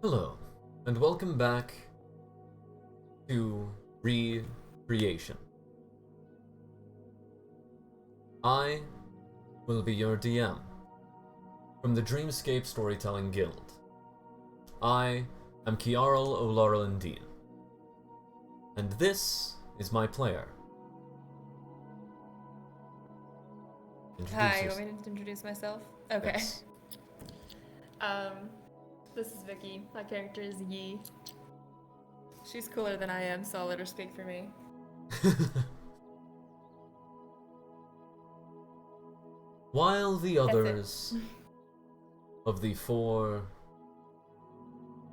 Hello, and welcome back to Recreation. I will be your DM from the Dreamscape Storytelling Guild. I am Kiarl O'Laurelin Dean, and this is my player. Introduce Hi, you yourself. want me to introduce myself? Okay. Yes. Um, this is Vicky. My character is Yi. She's cooler than I am, so I'll let her speak for me. While the That's it. others of the four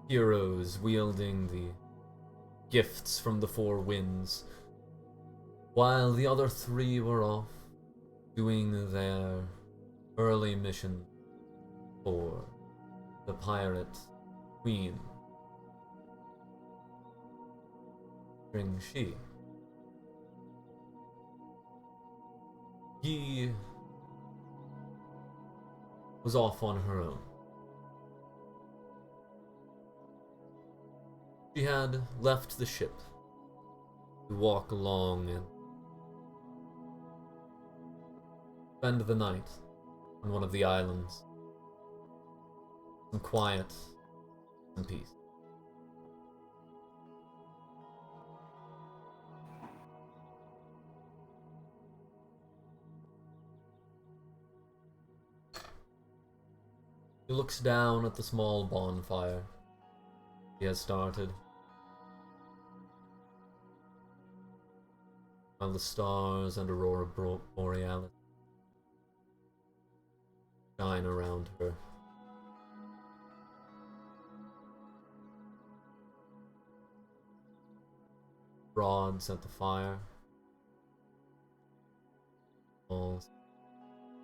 heroes wielding the gifts from the four winds, while the other three were off doing their early mission for the pirate queen, she. He was off on her own. She had left the ship to walk along and spend the night on one of the islands. Some quiet and peace. He looks down at the small bonfire he has started, while the stars and aurora borealis shine around her. Rods at the fire, all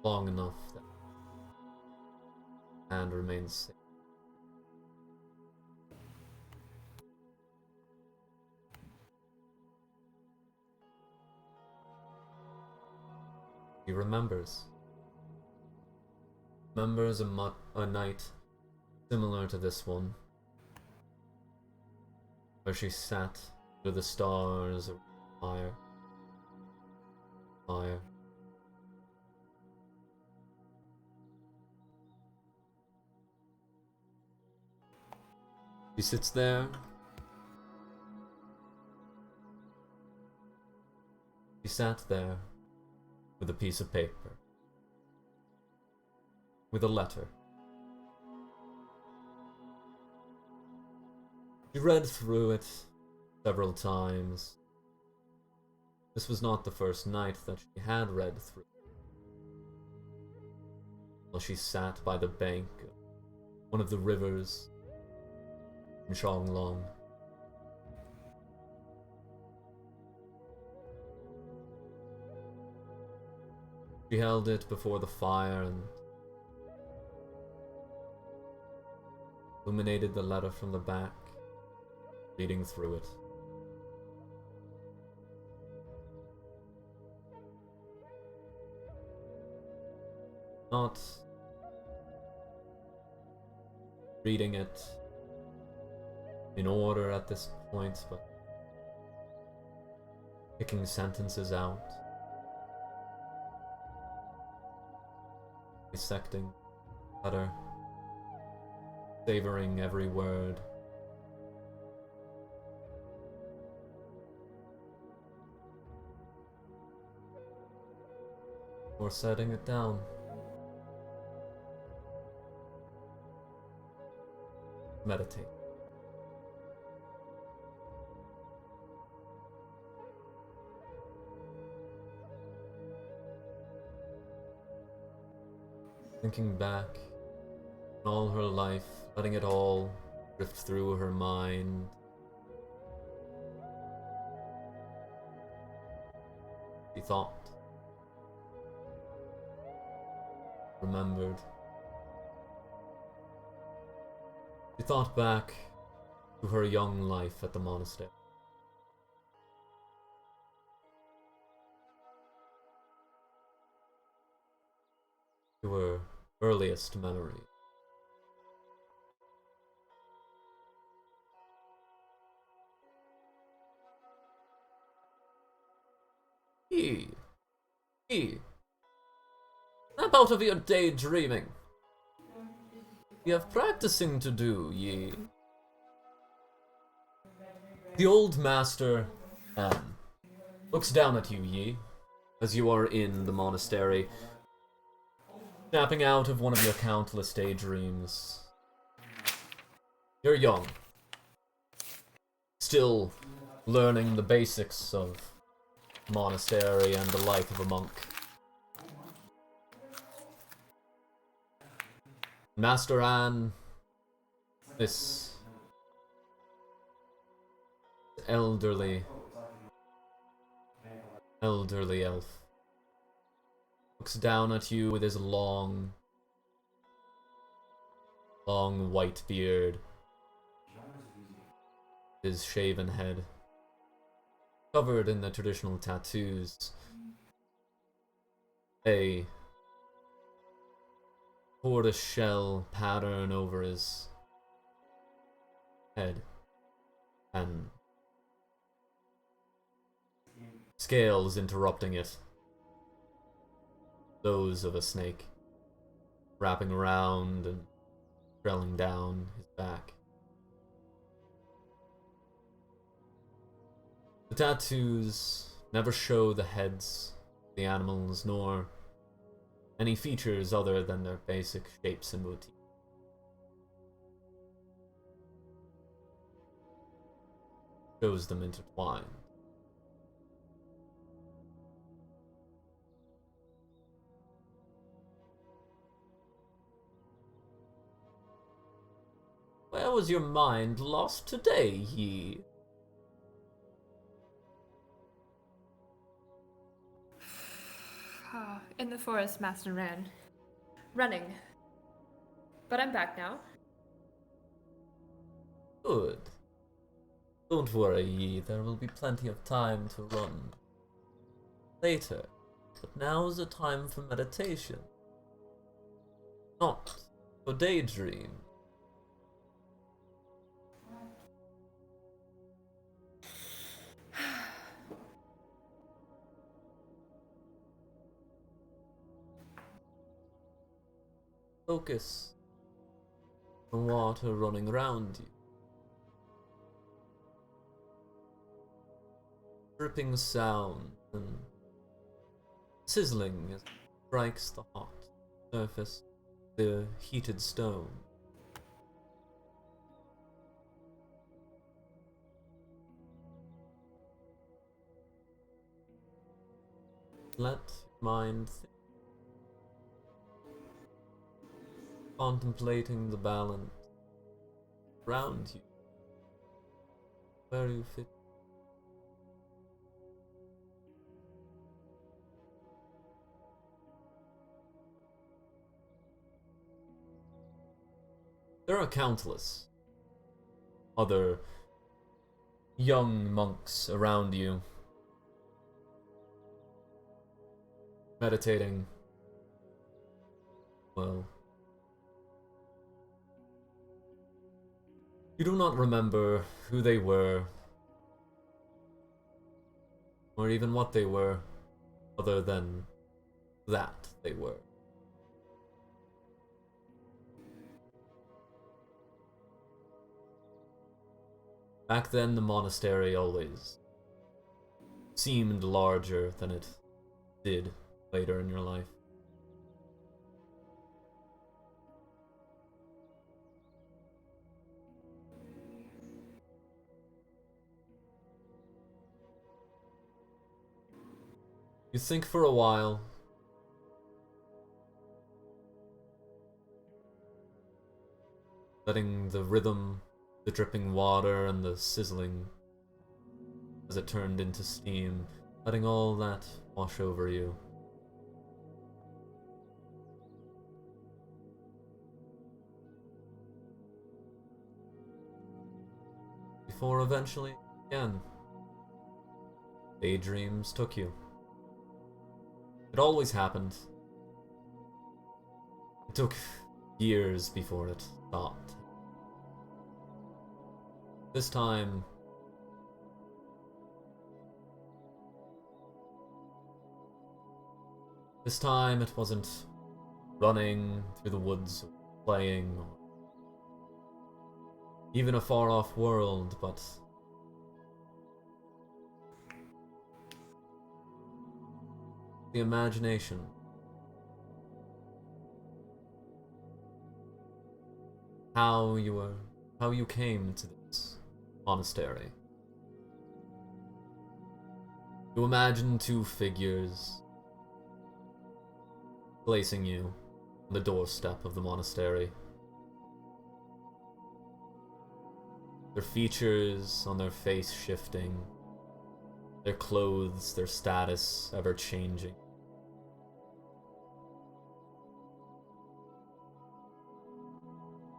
long enough that the hand remains safe. He remembers. Remembers a night similar to this one, where she sat under the stars of fire. She sits there. She sat there with a piece of paper, with a letter. She read through it several times. This was not the first night that she had read through it. While she sat by the bank of one of the rivers in Shanglong. She held it before the fire and illuminated the letter from the back, reading through it. Not reading it in order at this point, but picking sentences out, dissecting the letter, savoring every word. Or setting it down. Meditate. Thinking back on all her life, letting it all drift through her mind. She thought, remembered. She thought back to her young life at the monastery. To her earliest memory. Ye. Ye. Snap out of your daydreaming. You have practicing to do, ye. The old master, looks down at you, ye, as you are in the monastery, snapping out of one of your countless daydreams. You're young. Still learning the basics of monastery and the life of a monk. Master Anne, this elderly elf, looks down at you with his long white beard, his shaven head, covered in the traditional tattoos, a tortoiseshell pattern over his head, and scales interrupting it, those of a snake, wrapping around and trailing down his back. The tattoos never show the heads of the animals, nor any features other than their basic shapes and motifs. Shows them intertwined. Where was your mind lost today, ye? In the forest, Master Ran. Running. But I'm back now. Good. Don't worry, ye, there will be plenty of time to run later. But now is a time for meditation. Not for daydream. Focus on the water running around you. Dripping sound and sizzling as it strikes the hot surface of the heated stone. Let your mind think. Contemplating the balance around you, where you fit. There are countless other young monks around you, meditating. Well, you do not remember who they were, or even what they were, other than that they were. Back then, the monastery always seemed larger than it did later in your life. You think for a while, letting the rhythm, the dripping water, and the sizzling as it turned into steam, letting all that wash over you. Before eventually, again, daydreams took you. It always happened. It took years before it stopped. This time, This time it wasn't running through the woods, playing, or even a far-off world, but the imagination. How you came to this monastery. You imagine two figures placing you on the doorstep of the monastery. Their features on their face shifting, their clothes, their status ever changing.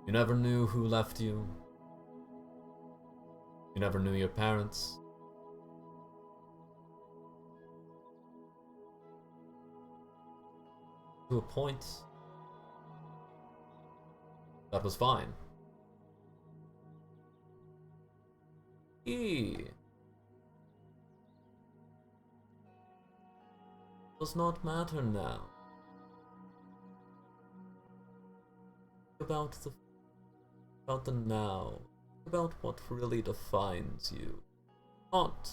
You never knew who left you. You never knew your parents. To a point, that was fine. It does not matter now. About the now, about what really defines you. Not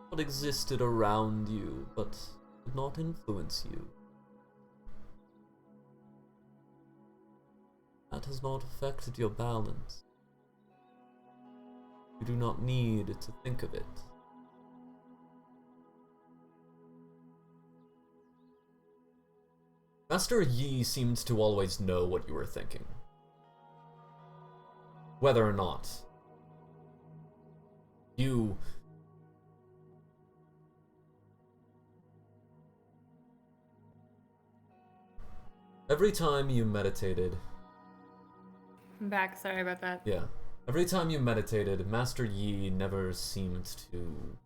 what existed around you, but did not influence you. That has not affected your balance. You do not need to think of it. Master Yi seemed to always know what you were thinking. Whether or not you every time you meditated. I'm back, sorry about that. Yeah. Every time you meditated, Master Yi never seemed to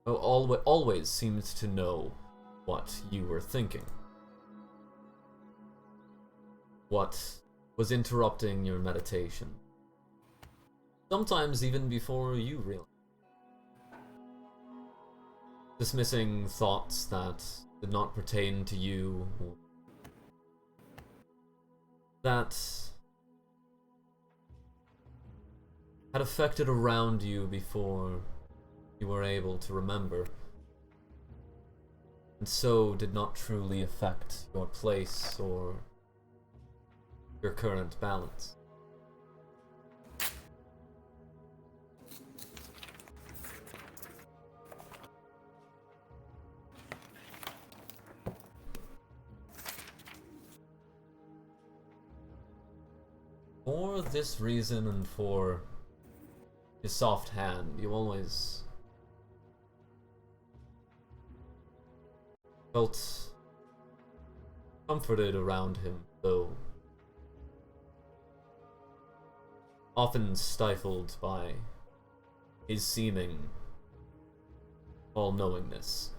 always seemed to know what you were thinking. What was interrupting your meditation. Sometimes even before you realized. Dismissing thoughts that did not pertain to you, or that had affected around you before you were able to remember, and so did not truly affect your place or your current balance. For this reason and for his soft hand, you always felt comforted around him, though often stifled by his seeming all-knowingness.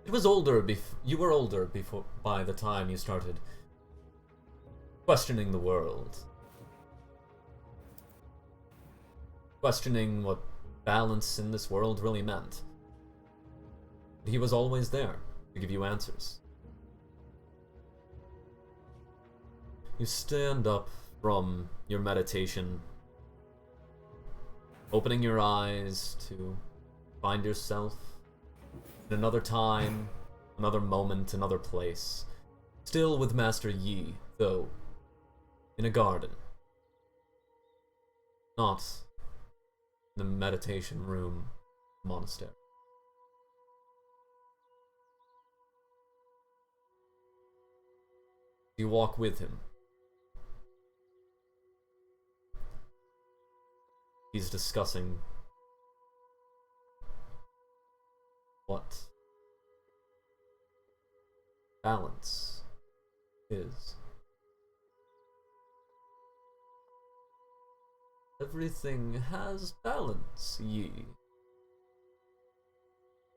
It was you were older before, by the time you started questioning the world. Questioning what balance in this world really meant. He was always there to give you answers. You stand up from your meditation, opening your eyes to find yourself in another time, another moment, another place. Still with Master Yi, though, in a garden. Not in the meditation room monastery. You walk with him. He's discussing what balance is. Everything has balance, Yi.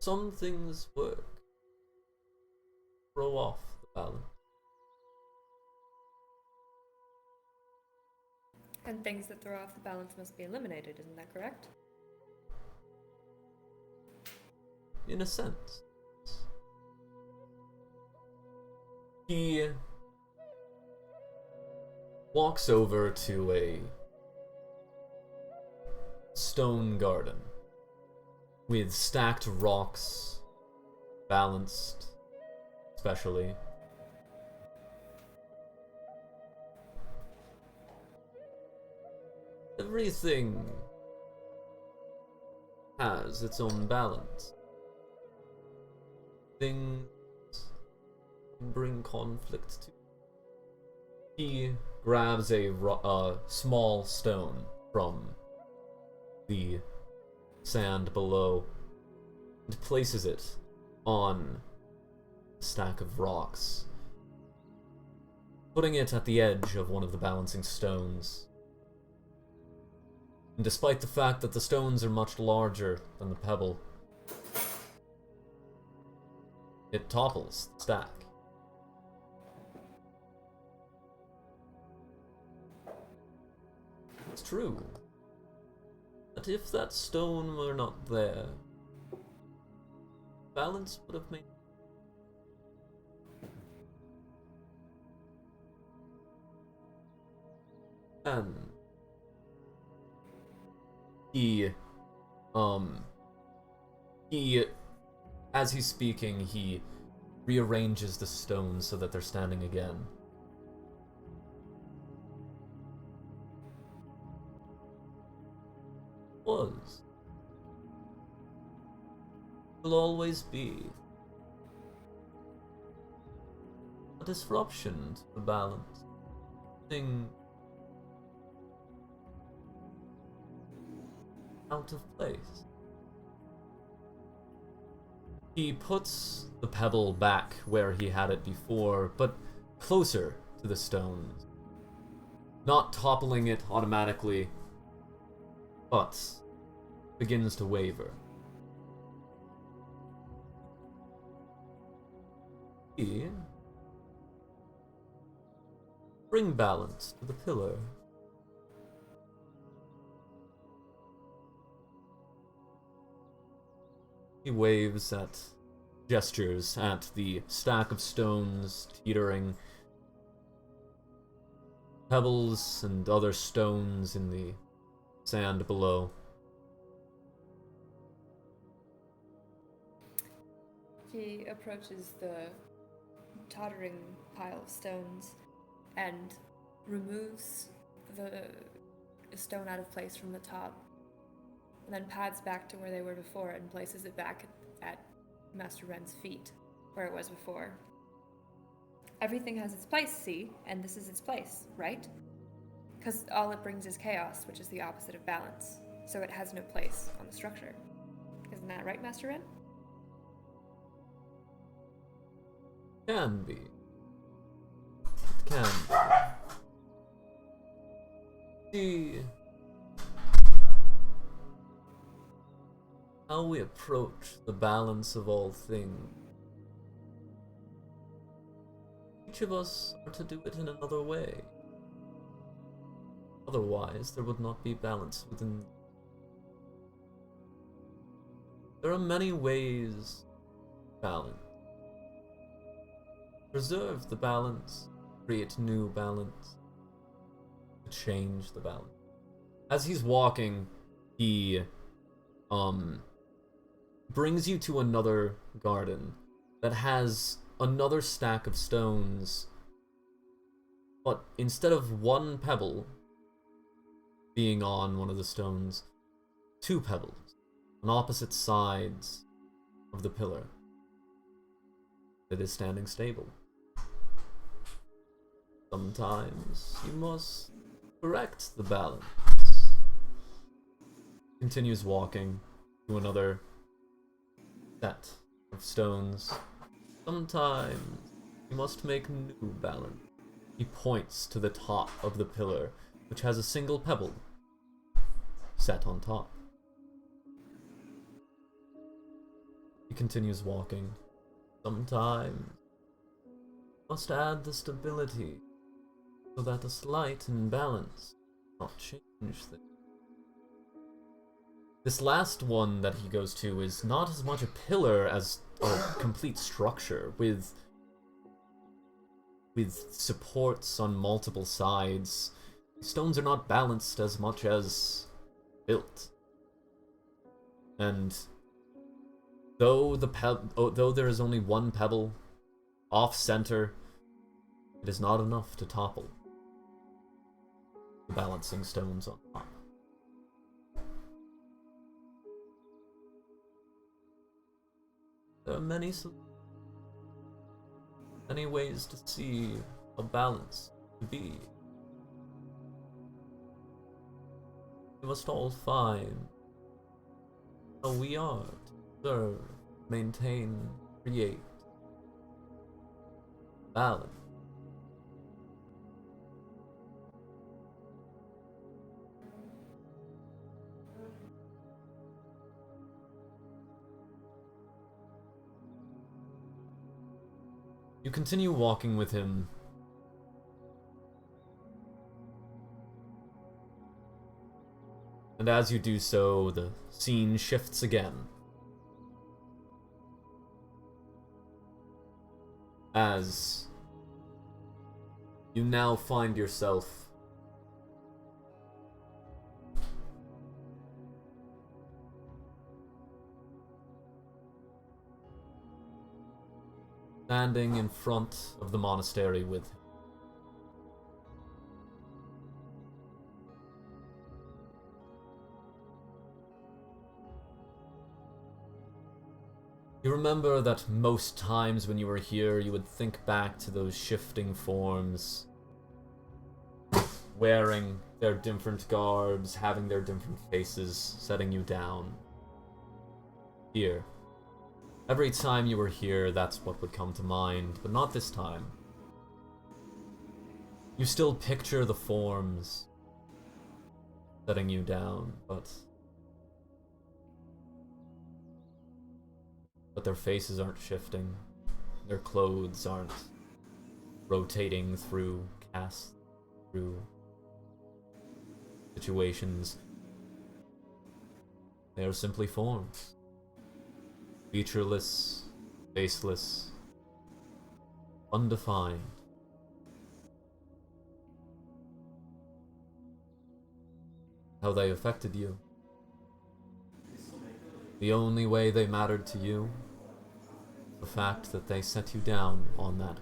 Some things work. Throw off the balance. And things that throw off the balance must be eliminated, isn't that correct? In a sense. He walks over to a stone garden with stacked rocks, balanced, especially. Everything has its own balance. Things bring conflict to. He grabs a small stone from the sand below and places it on a stack of rocks, putting it at the edge of one of the balancing stones. And despite the fact that the stones are much larger than the pebble, it topples the stack. It's true that if that stone were not there, balance would have made. And he, as he's speaking, he rearranges the stones so that they're standing again. Was. Will always be a disruption to the balance. Thing out of place. He puts the pebble back where he had it before, but closer to the stones. Not toppling it automatically, but begins to waver. He bring balance to the pillar. He waves at, gestures at the stack of stones teetering, pebbles and other stones in the sand below. He approaches the tottering pile of stones and removes the stone out of place from the top, and then pads back to where they were before and places it back at Master Ren's feet, where it was before. Everything has its place, see? And this is its place, right? Because all it brings is chaos, which is the opposite of balance. So it has no place on the structure. Isn't that right, Master Ren? Can be. It can be. See how we approach the balance of all things. Each of us are to do it in another way. Otherwise, there would not be balance within. There are many ways to balance. Preserve the balance, create new balance, to change the balance. As he's walking, he brings you to another garden that has another stack of stones, but instead of one pebble being on one of the stones, two pebbles on opposite sides of the pillar. It is standing stable. Sometimes you must correct the balance. Continues walking to another set of stones. Sometimes you must make new balance. He points to the top of the pillar, which has a single pebble set on top. He continues walking. Sometimes you must add the stability so that a slight imbalance I'll change this. This last one that he goes to is not as much a pillar as a complete structure with supports on multiple sides. Stones are not balanced as much as built. And though though there is only one pebble off center, it is not enough to topple the balancing stones on top. There are many ways to see a balance to be. We must all find how we are to serve, maintain, create balance. You continue walking with him. And as you do so, the scene shifts again. As you now find yourself standing in front of the monastery with him. You remember that most times when you were here, you would think back to those shifting forms, wearing their different garbs, having their different faces, setting you down. Here. Every time you were here, that's what would come to mind, but not this time. You still picture the forms setting you down, but their faces aren't shifting. Their clothes aren't rotating through casts, through situations. They are simply forms. Featureless, faceless, undefined. How they affected you. The only way they mattered to you, the fact that they set you down on that.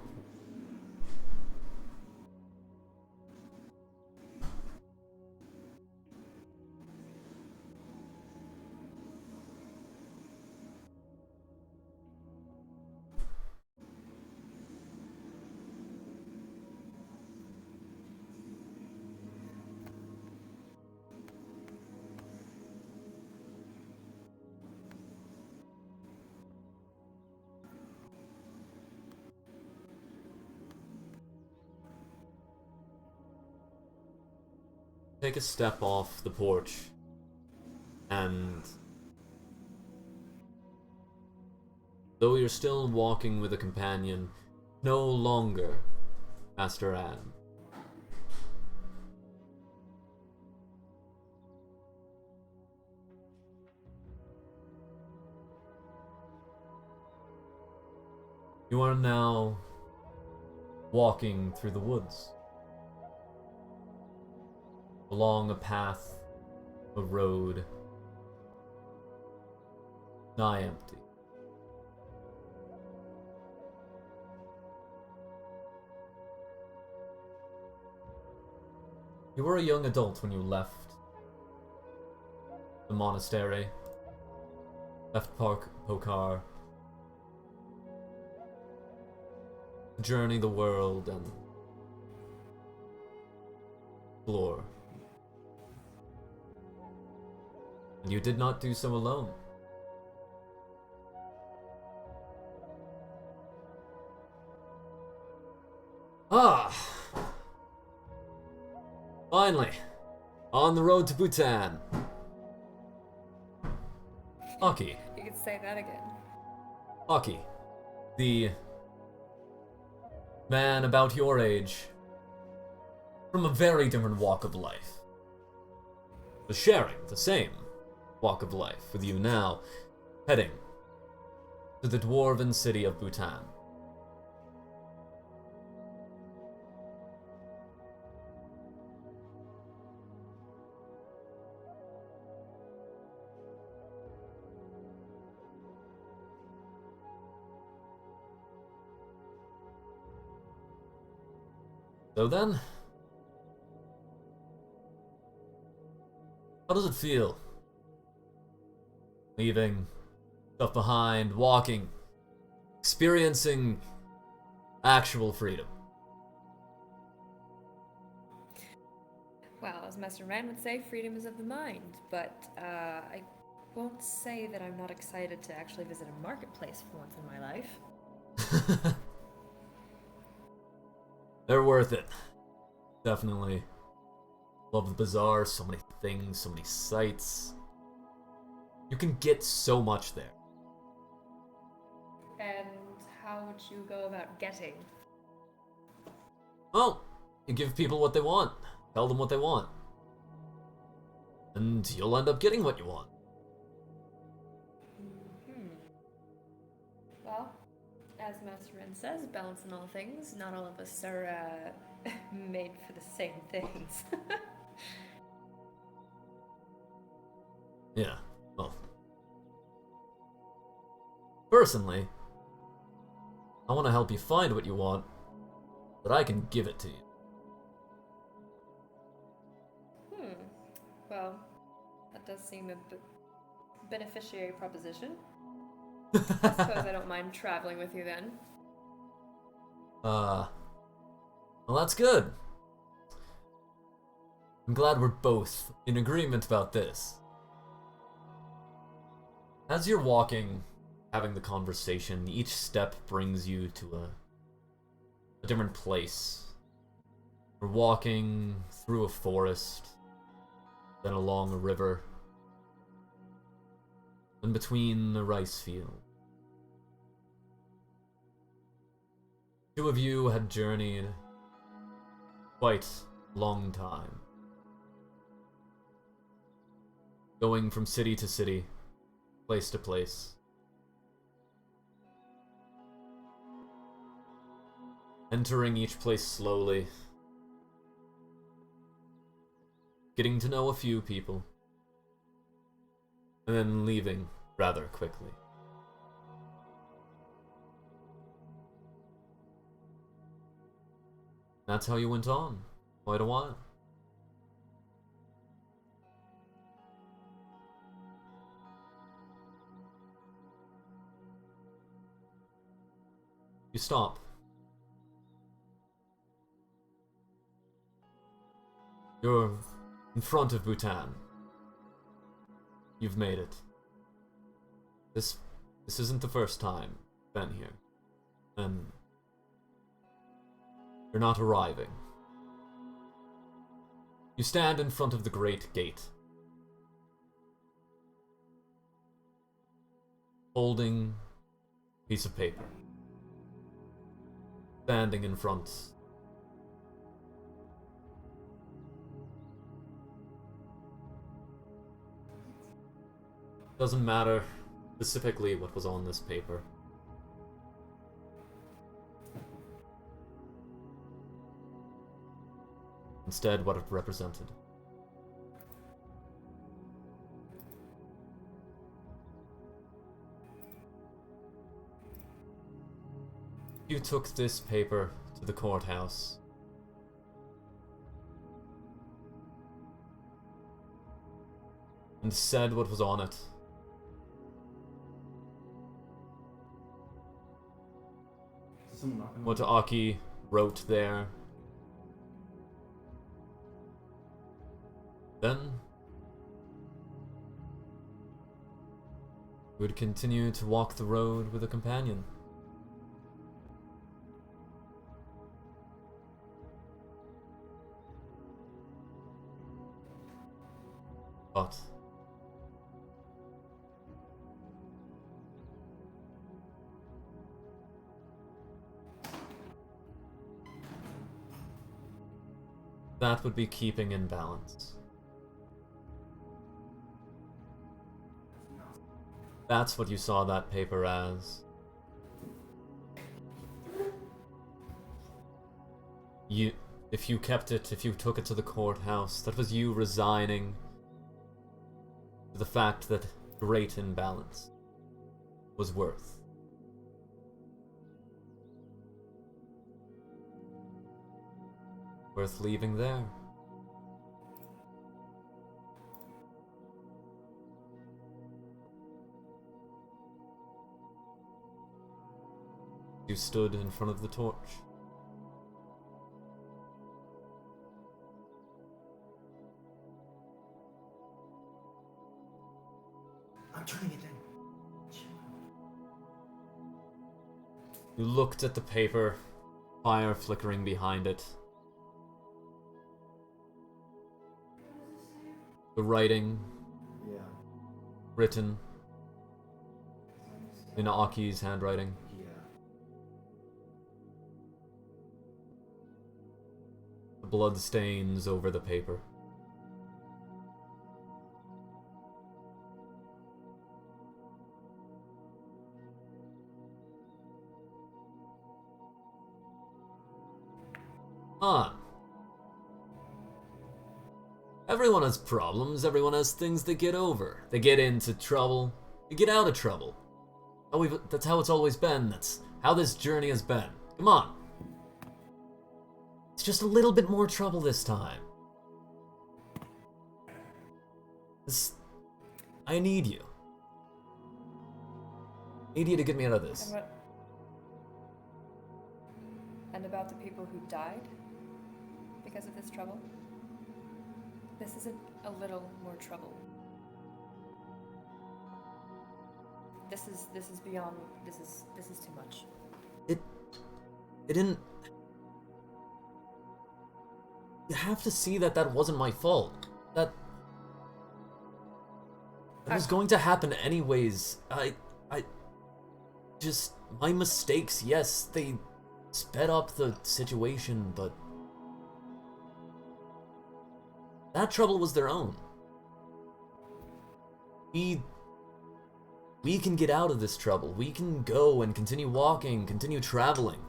Take a step off the porch, and though you're still walking with a companion, no longer Master Anne. You are now walking through the woods. Along a path, a road, nigh empty. You were a young adult when you left the monastery, left Pokar, to journey the world and explore. And you did not do so alone. Ah! Finally! On the road to Bhutan! Aki. You could say that again. Aki. The man about your age, from a very different walk of life. was sharing the same walk of life with you now, heading to the dwarven city of Bhutan. So then, how does it feel? Leaving stuff behind, walking, experiencing actual freedom. Well, as Master Rand would say, freedom is of the mind, but I won't say that I'm not excited to actually visit a marketplace for once in my life. They're worth it. Definitely. Love the bazaar, so many things, so many sights. You can get so much there. And how would you go about getting? Well, you give people what they want. Tell them what they want. And you'll end up getting what you want. Well, as Master Ren says, balance in all things. Not all of us are made for the same things. Yeah, well. Personally, I want to help you find what you want, but I can give it to you. Well, that does seem a beneficiary proposition. I suppose I don't mind traveling with you then. Well, that's good. I'm glad we're both in agreement about this. As you're walking, having the conversation, each step brings you to a different place. We're walking through a forest, then along a river, and between a rice field. Two of you had journeyed quite a long time, going from city to city, place to place. Entering each place slowly, getting to know a few people, and then leaving rather quickly. That's how you went on, quite a while. You stop. You're in front of Bhutan. You've made it. This isn't the first time you've been here. And you're not arriving. You stand in front of the Great Gate, holding a piece of paper. Standing in front. Doesn't matter specifically what was on this paper. Instead, what it represented. You took this paper to the courthouse. And said what was on it. What Aki wrote there. Then you would continue to walk the road with a companion. But that would be keeping in balance. that's what you saw that paper as. If you kept it, if you took it to the courthouse, that was you resigning to the fact that great imbalance was worth. Worth leaving there. You stood in front of the torch. I'm turning it in. You looked at the paper, fire flickering behind it. The writing, Yeah. written in Aki's handwriting. Yeah. The blood stains over the paper. Everyone has problems, everyone has things they get over. They get into trouble, they get out of trouble. That's how it's always been, that's how this journey has been. Come on. It's just a little bit more trouble this time. I need you. I need you to get me out of this. And about the people who died because of this trouble? This is a little more trouble. This is beyond. This is too much. It didn't. You have to see that wasn't my fault. That was going to happen anyways. My mistakes, yes, they sped up the situation, but that trouble was their own. We can get out of this trouble. We can go and continue walking, continue traveling.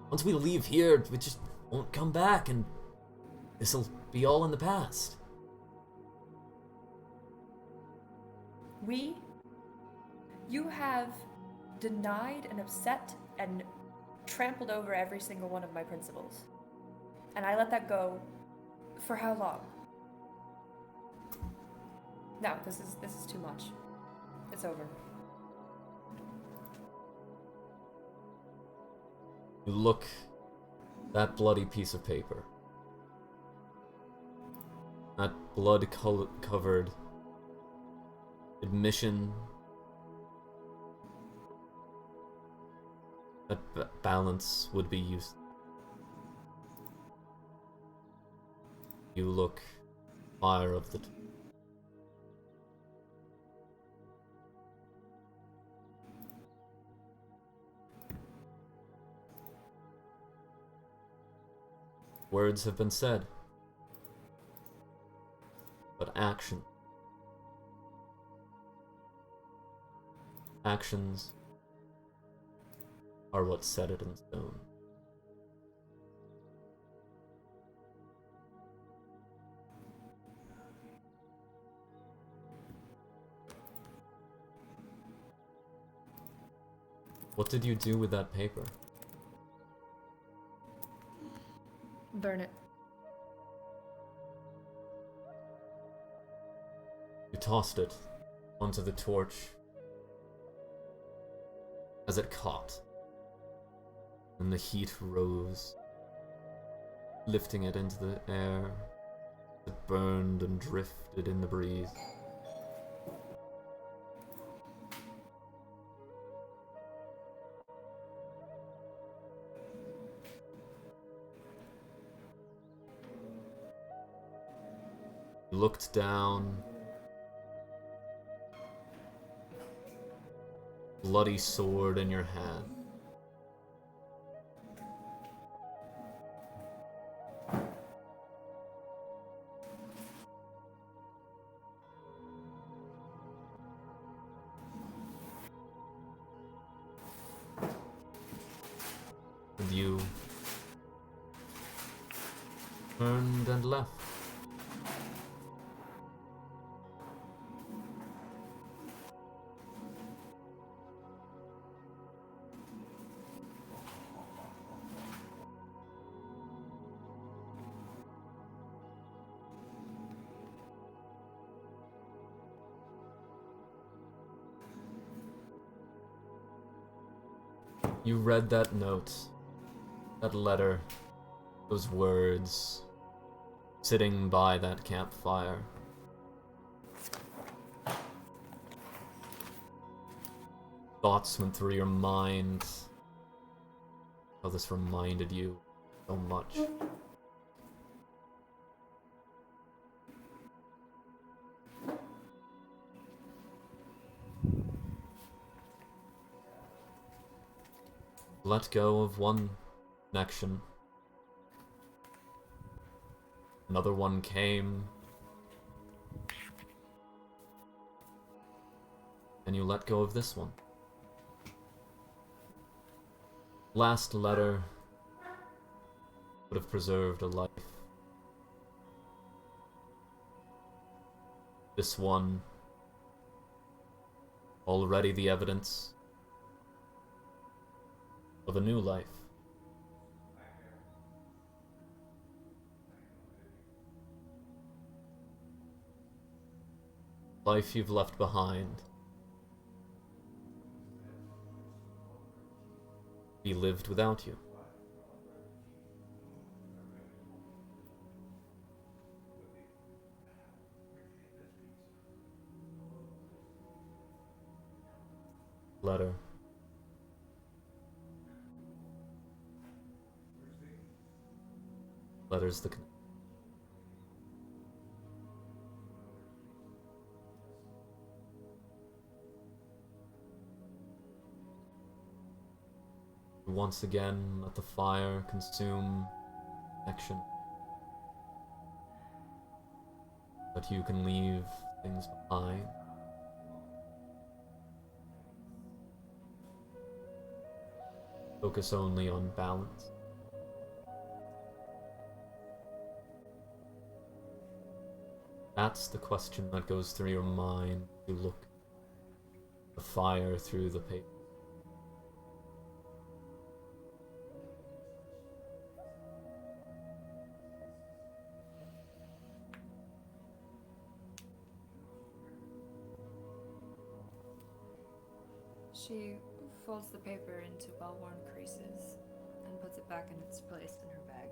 Once we leave here, we just won't come back, and this'll be all in the past. You have denied and upset and trampled over every single one of my principles. And I let that go for how long? No, this is too much. It's over. You look that bloody piece of paper. That blood-covered admission. That balance would be used. You look fire of the words have been said, but actions are what set it in stone. What did you do with that paper? Burn it. You tossed it onto the torch as it caught, and the heat rose, lifting it into the air. It burned and drifted in the breeze. You looked down. Bloody sword in your hand. you turned and left. You read that note, that letter, those words, sitting by that campfire. Thoughts went through your mind. How this reminded you so much. Let go of one connection. Another one came. And you let go of this one. Last letter would have preserved a life. This one, already the evidence of a new life. Life you've left behind. He lived without you. Letter. Letter's the connection. Once again, let the fire consume connection. But you can leave things behind. Focus only on balance. That's the question that goes through your mind. You look the fire through the paper. She folds the paper into well-worn creases and puts it back in its place in her bag.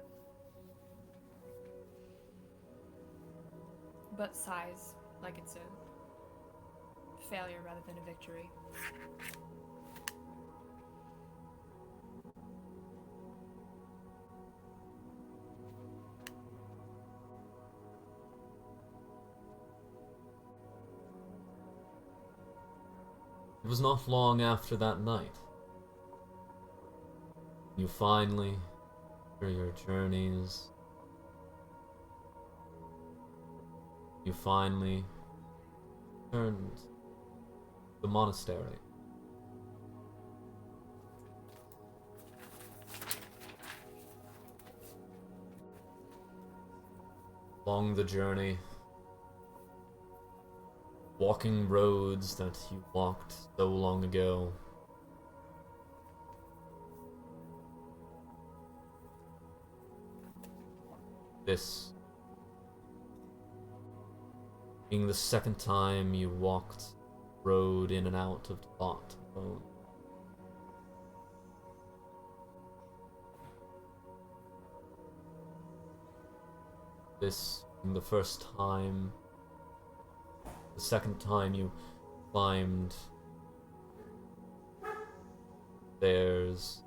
But sighs like it's a failure rather than a victory. It was not long after that night. You finally, through your journeys, you finally returned to the monastery. Along the journey, walking roads that you walked so long ago. This being the second time you walked road in and out of thought alone. This being the first time, the second time you climbed stairs.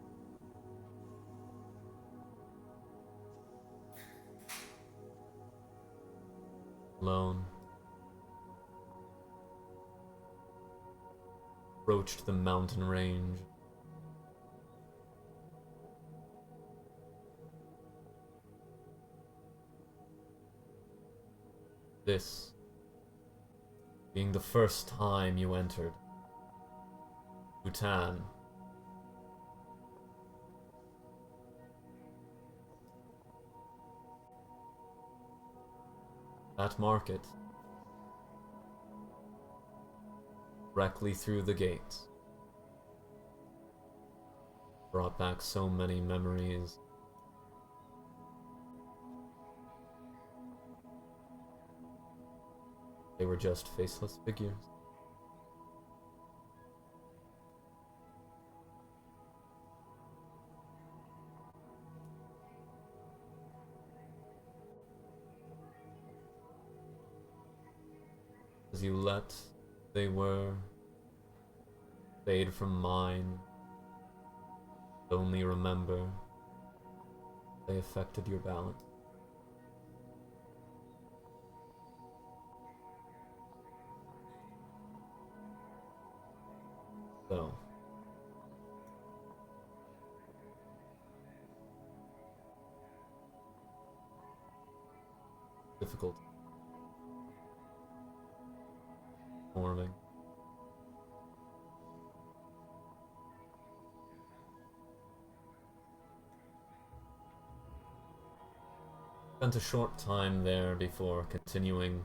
Alone. Approached the mountain range. This being the first time you entered Bhutan. That market, directly through the gates, brought back so many memories. They were just faceless figures. As you let they were fade from mine, only remember they affected your balance. So, difficult forming. Spent a short time there before continuing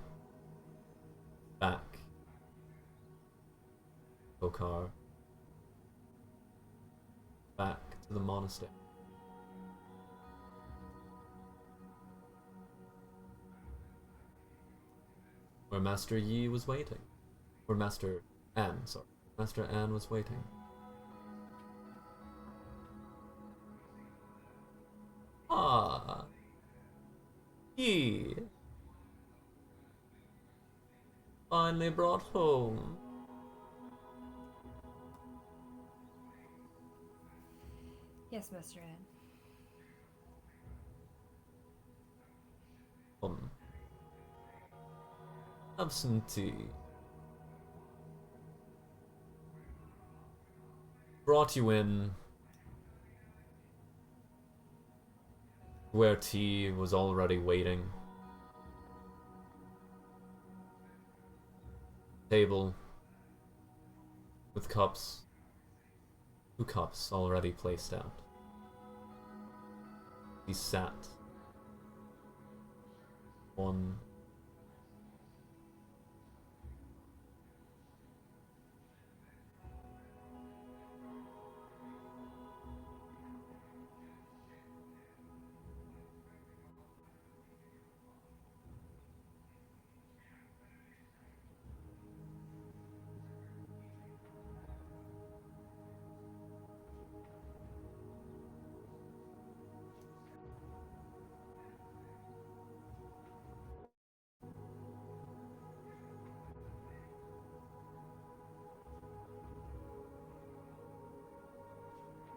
back Kokar, back to the monastery. Where Master Yi was waiting. Or Master Anne, sorry. Master Anne was waiting. Ah, Yi. Finally brought home. Yes, Master Anne. Absentee. Brought you in where tea was already waiting. Table with cups. 2 cups already placed out. He sat. One.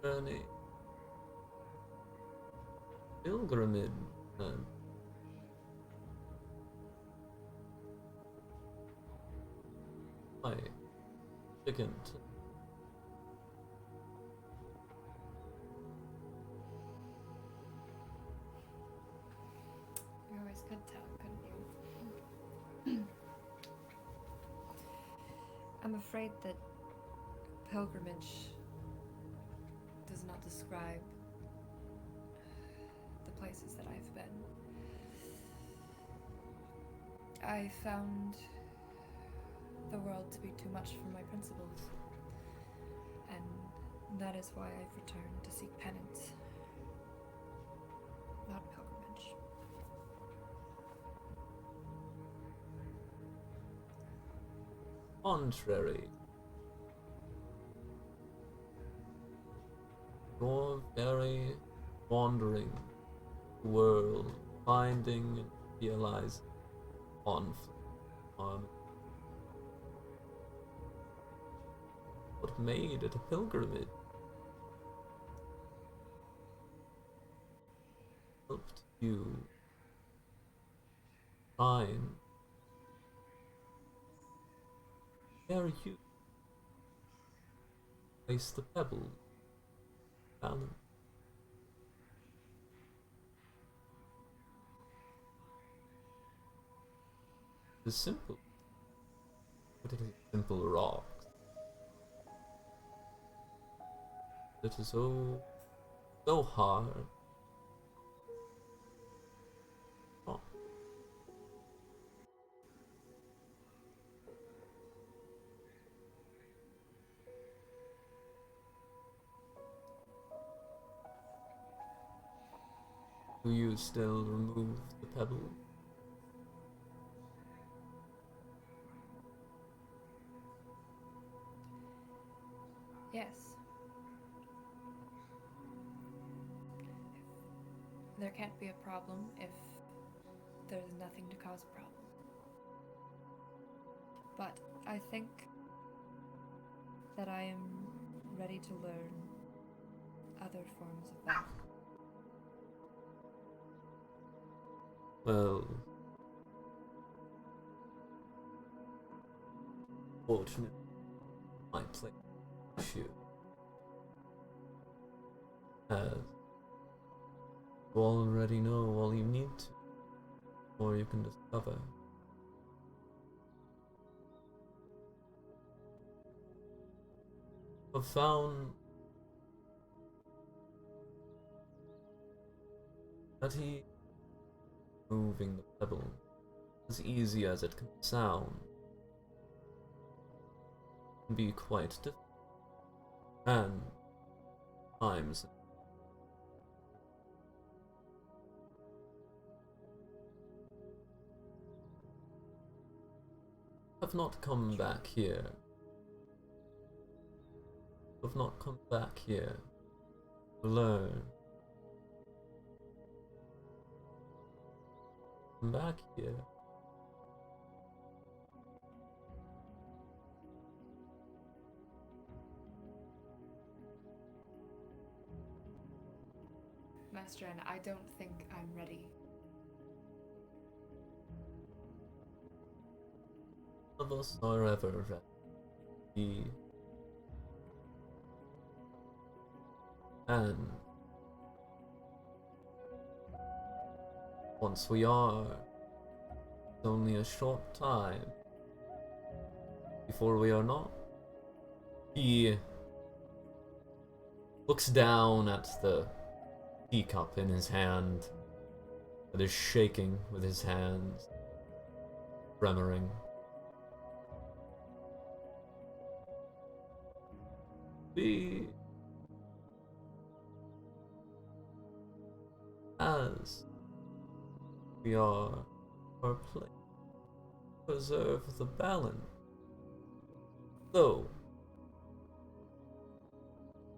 Journey. Pilgrimage. My chicken. You always could tell, couldn't you? I'm afraid that pilgrimage does not describe the places that I've been. I found the world to be too much for my principles, and that is why I've returned to seek penance, not pilgrimage. Contrary. Your very wandering world, finding and realizing conflict, harmony. What made it a pilgrimage? Helped you find where you place the pebble balance. It is simple, but it is simple rocks. It is so hard. Oh. Do you still remove the pebble? Yes. There can't be a problem if there's nothing to cause a problem. But I think that I am ready to learn other forms of battle. Well, fortunately, my play issue as you already know all you need to, or you can discover. I've found that he moving the pebble as easy as it can sound can be quite difficult, and times I've not come back here. I've not come back here to learn. I'm back here Master, and I don't think I'm ready. none of us are ever ready. And once we are, it's only a short time before we are not. He looks down at the teacup in his hand that is shaking with his hands, tremoring. As we are playing, preserve the balance. Though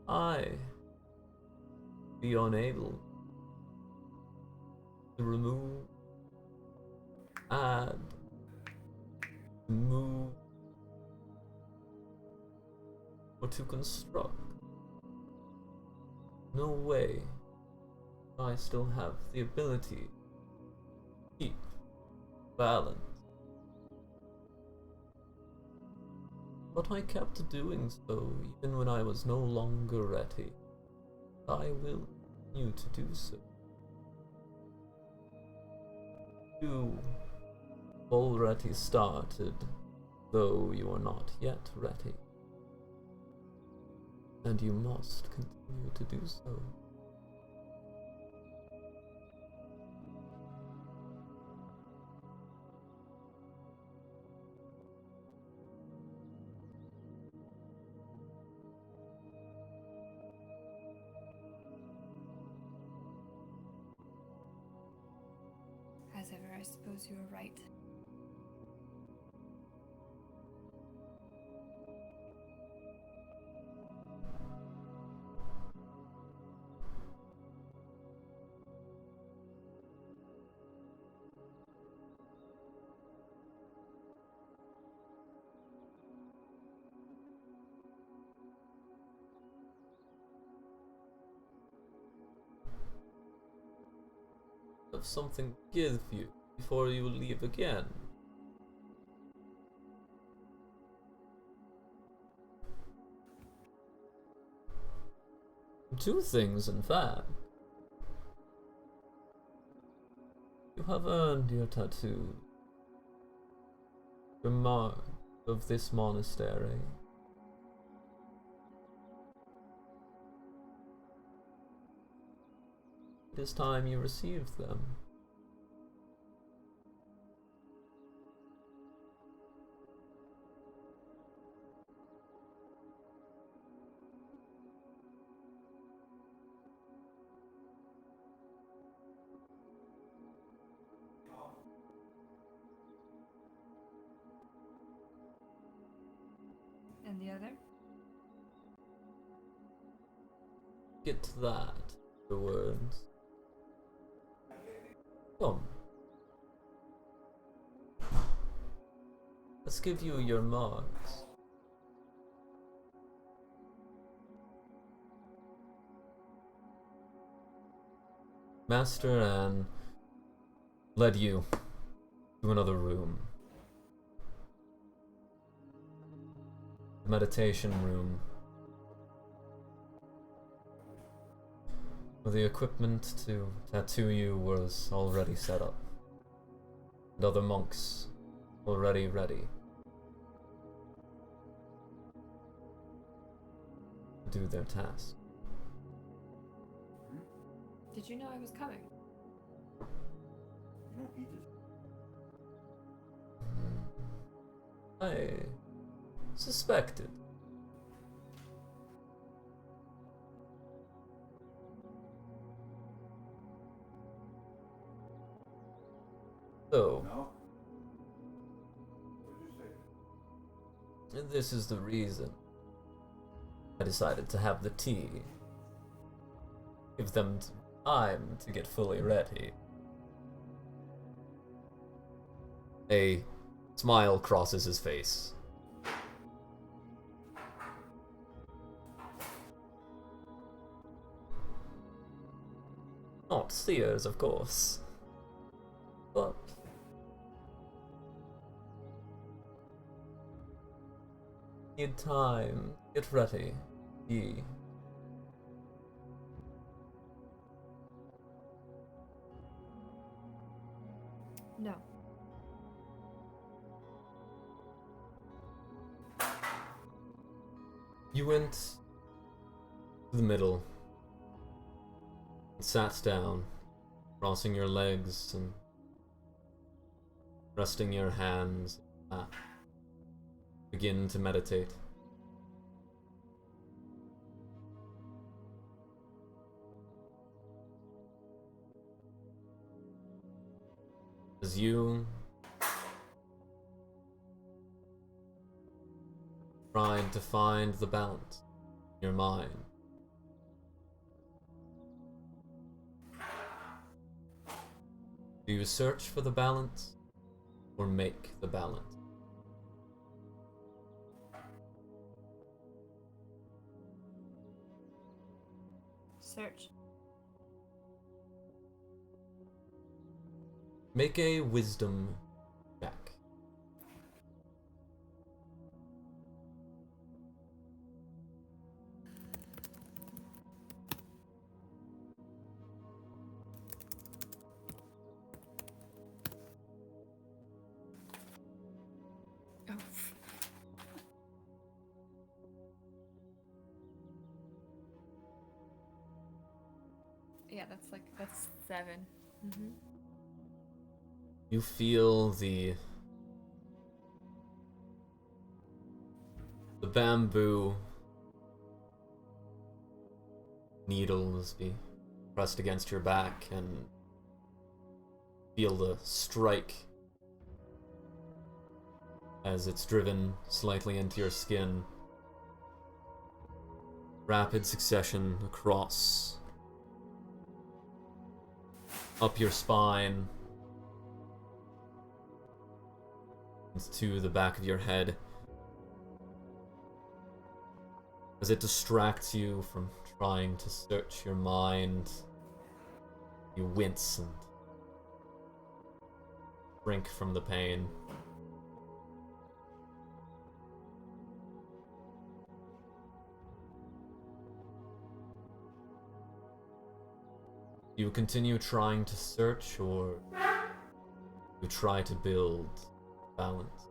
I be unable to remove, add, move, or to construct, no way I still have the ability to keep balance. But I kept doing so even when I was no longer ready. I will continue to do so. You already started, though you are not yet ready. And you must continue to do so. As ever, I suppose you are right. Have something to give you before you leave again. Two things, in fact. You have earned your tattoo, the mark of this monastery. It is time you received them. And the other? Get to that. The words. Come. Let's give you your marks. Master Anne led you to another room. The meditation room. Where the equipment to tattoo you was already set up. And other monks already ready to do their task. Did you know I was coming? No, he just. I suspected. So, No? What did you say? this is the reason I decided to have the tea. Give them time to get fully ready. A smile crosses his face. Not seers, of course. But need time. Get ready. Ye. No. You went to the middle and sat down, crossing your legs and resting your hands. Begin to meditate. As you tried to find the balance in your mind, do you search for the balance or make the balance? Search. Make a wisdom check. Oh. Yeah, that's 7. Mm-hmm. You feel the bamboo needles be pressed against your back and feel the strike as it's driven slightly into your skin. Rapid succession across, up your spine, to the back of your head. As it distracts you from trying to search your mind, you wince and shrink from the pain. You continue trying to search, or you try to build balance?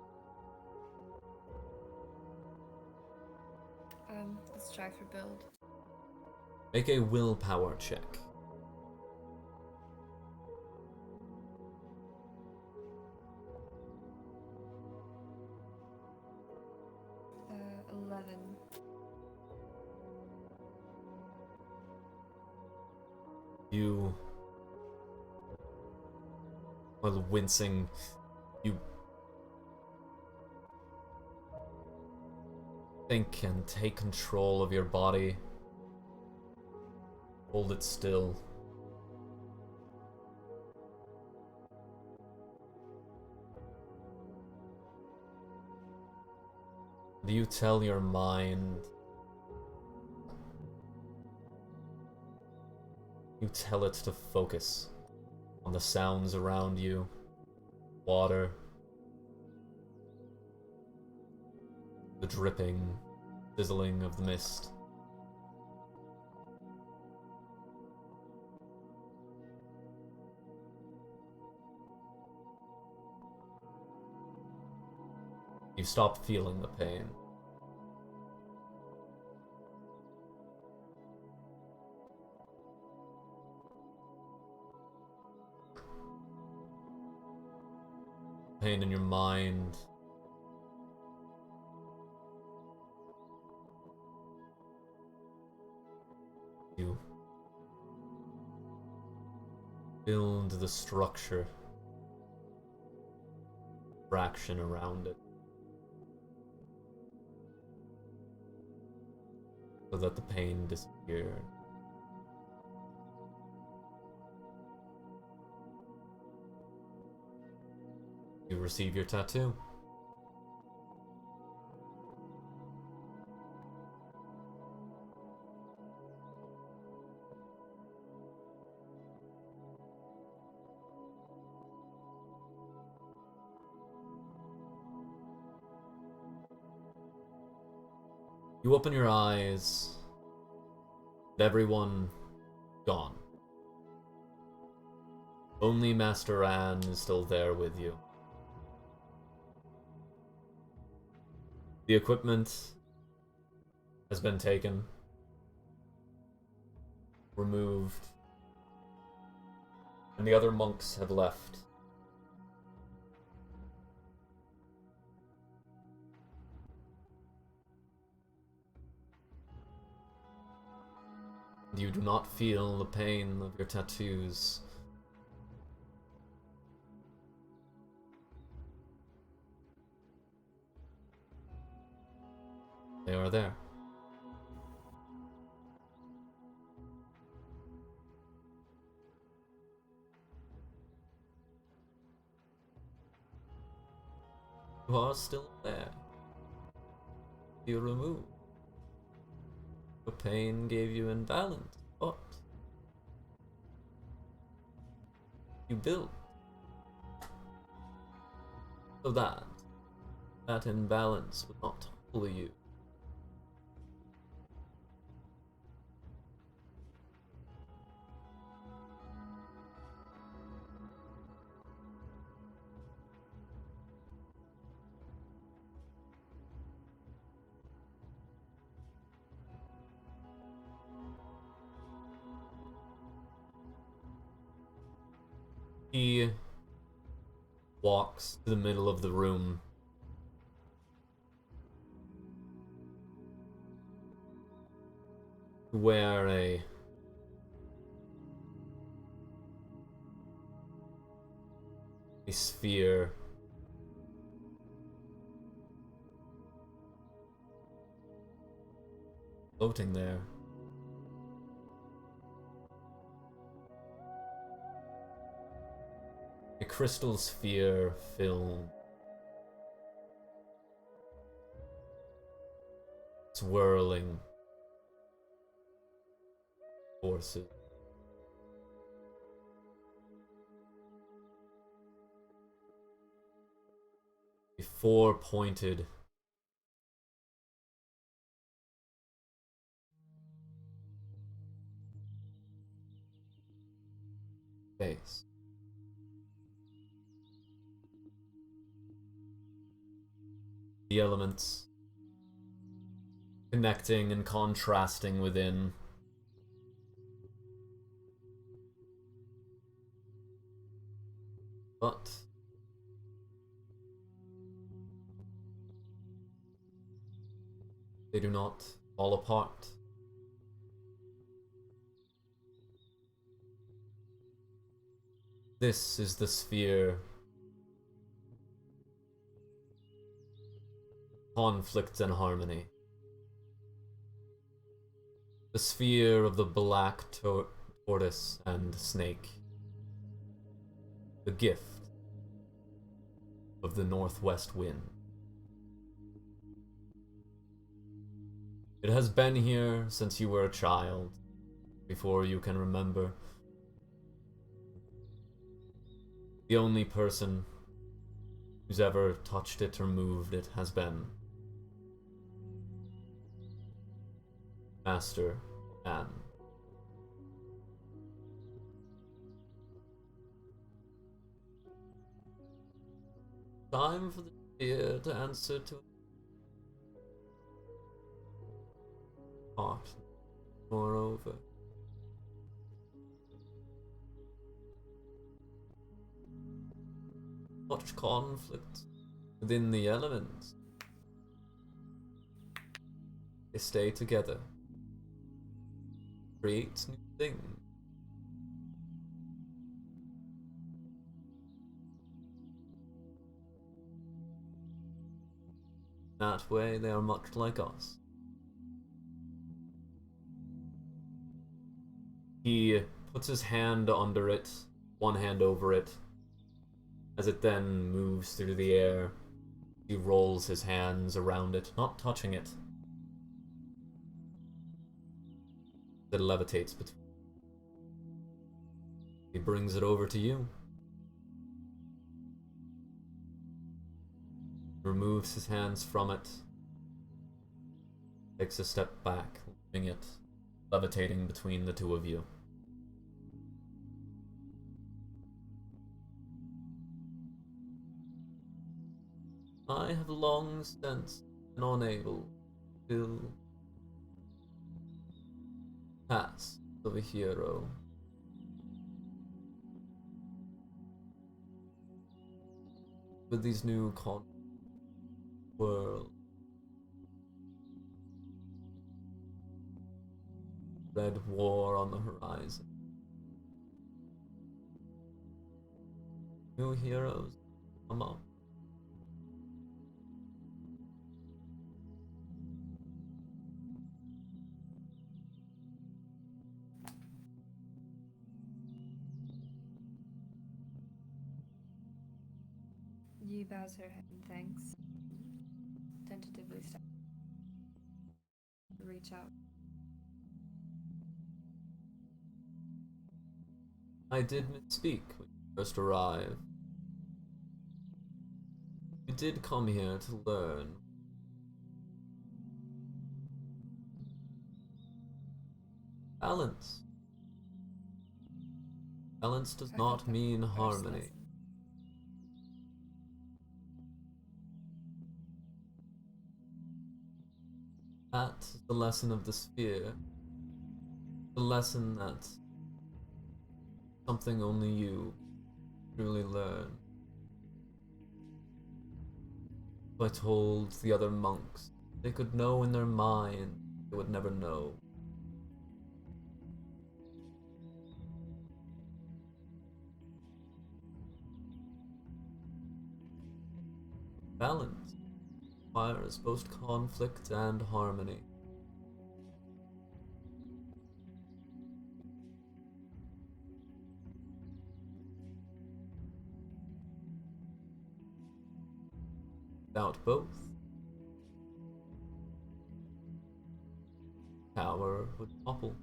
Let's try for build. Make a willpower check. 11. You, while wincing, you think and take control of your body. Hold it still. Do you tell your mind? You tell it to focus on the sounds around you, water, the dripping, sizzling of the mist. You stop feeling the pain. Pain in your mind. You build the structure, fraction around it, so that the pain disappears. You receive your tattoo. You open your eyes, and everyone gone. Only Master Anne is still there with you. The equipment has been taken, removed, and the other monks have left. You do not feel the pain of your tattoos. They are there. You are still there. You remove. The pain gave you imbalance, but you built. So that imbalance would not topple you. He walks to the middle of the room. Where a sphere floating there. A crystal sphere filled. Swirling forces. A four-pointed face. The elements connecting and contrasting within. But they do not fall apart. This is the sphere. Conflict and harmony. The sphere of the black tortoise and snake. The gift of the northwest wind. It has been here since you were a child, before you can remember. The only person who's ever touched it or moved it has been Master Anne. Time for the sphere to answer to heart. Moreover, much conflict within the elements. They stay together, create new things. That way, they are much like us. He puts his hand under it, one hand over it. As it then moves through the air, he rolls his hands around it, not touching it. It levitates between. He brings it over to you. Removes his hands from it. Takes a step back, leaving it levitating between the two of you. I have long since been unable to pass of a hero. With these new world. Red war on the horizon. New heroes come up. Yi bows her head in thanks. Tentatively step. Reach out. I did misspeak when you first arrived. You did come here to learn. Balance. Balance does I not thought that mean first harmony. lesson. That is the lesson of the sphere. The lesson that something only you truly learn. If I told the other monks they could know in their mind, they would never know. Balance requires both conflict and harmony. Without both, tower would topple.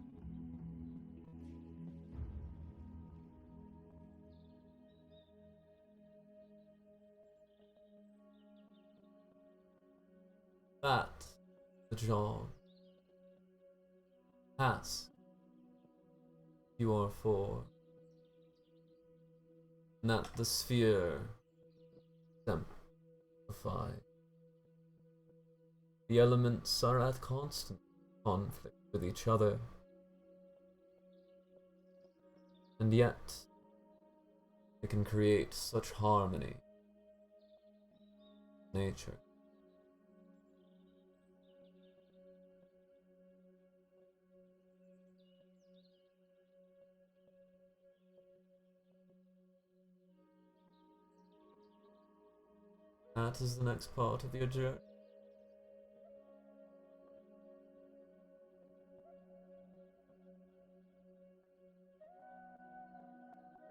That the job has you are for, and that the sphere exemplified. The elements are at constant conflict with each other, and yet they can create such harmony in nature. That is the next part of your journey.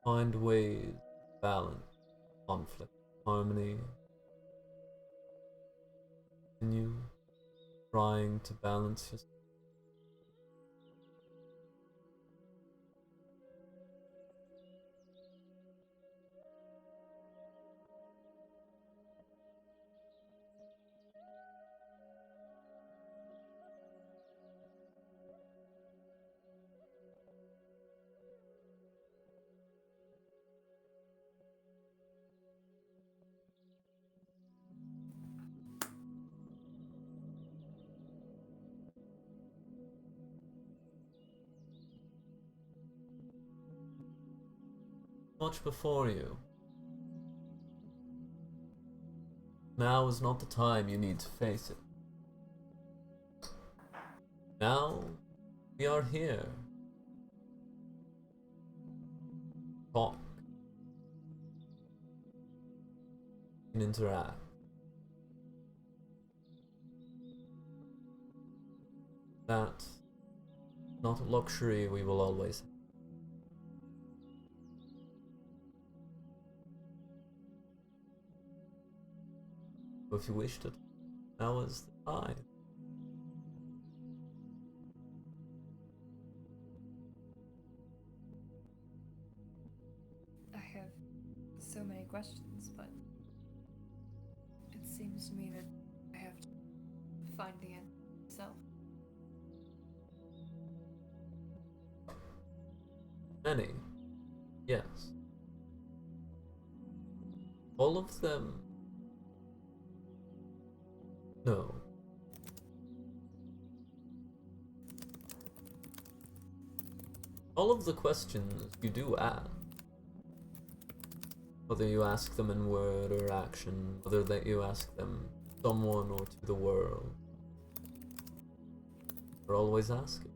find ways to balance conflict, harmony. Continue trying to balance yourself. Much before you. Now is not the time you need to face it. Now, we are here. Talk. And interact. That, not a luxury we will always have. If you wished it, now is the time. I have so many questions, but it seems to me that I have to find the answer myself. Many, yes. All of them. No. All of the questions you do ask, whether you ask them in word or action, whether that you ask them to someone or to the world, are always asking.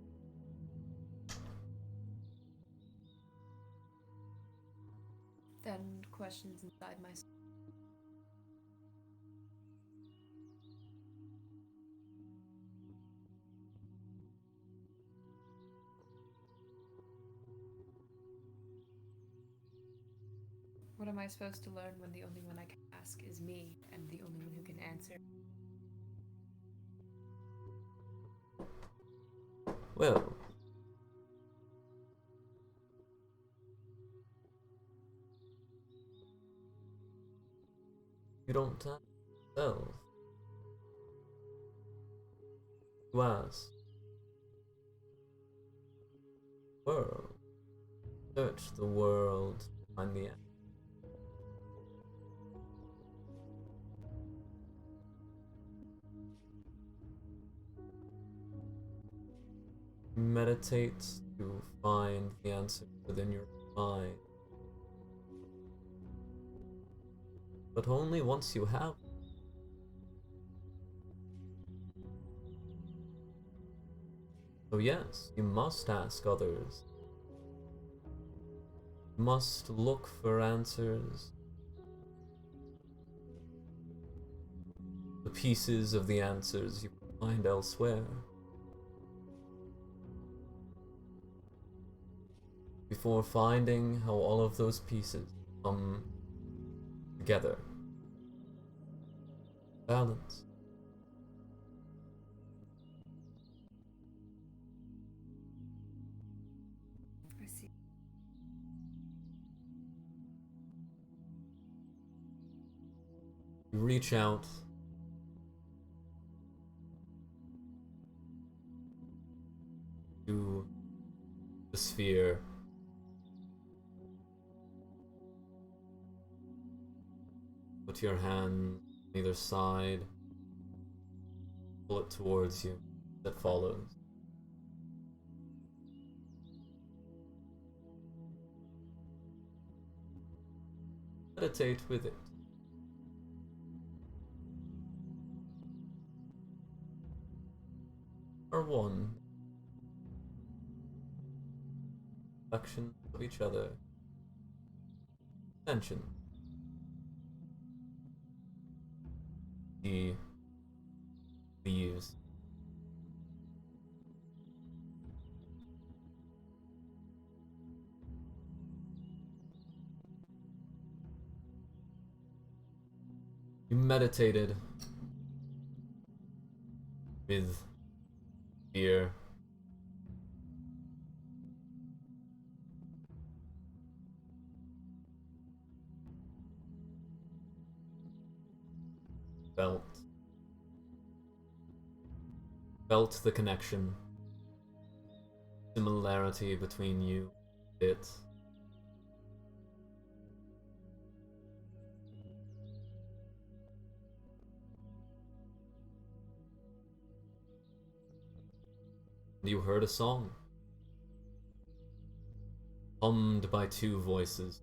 Then questions inside myself. What am I supposed to learn when the only one I can ask is me, and the only one who can answer? Well, you don't ask yourself. You ask. World. Search the world to find the answer. Meditate to find the answer within your mind. But only once you have. So yes, you must ask others. You must look for answers. The pieces of the answers you find elsewhere. Before finding how all of those pieces come together. Balance. I see. You reach out. To the sphere. Put your hand on either side. Pull it towards you. That follows. Meditate with it. Are one. Reflection of each other. Tension. He leaves. You meditated with fear. Felt the connection, similarity between you and it. You heard a song, hummed by two voices.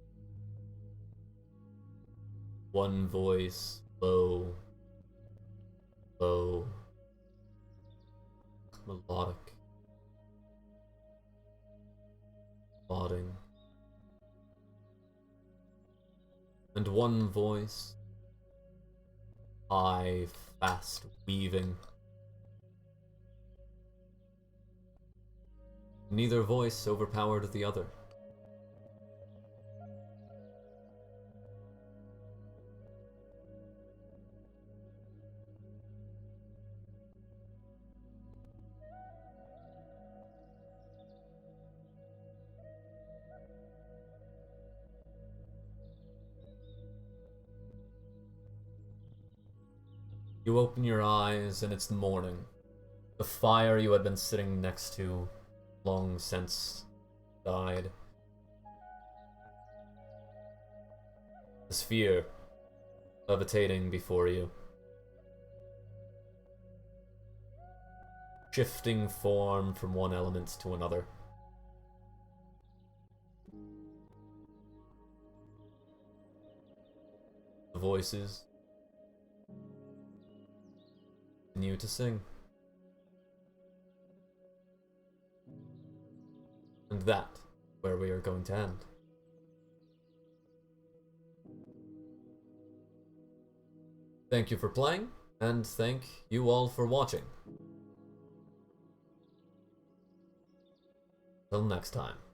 One voice, low, low, melodic, plodding, and one voice, high, fast, weaving. Neither voice overpowered the other. You open your eyes and it's morning. The fire you had been sitting next to long since died. The sphere levitating before you. Shifting form from one element to another. The voices continue to sing. And that is where we are going to end. Thank you for playing, and thank you all for watching. Till next time.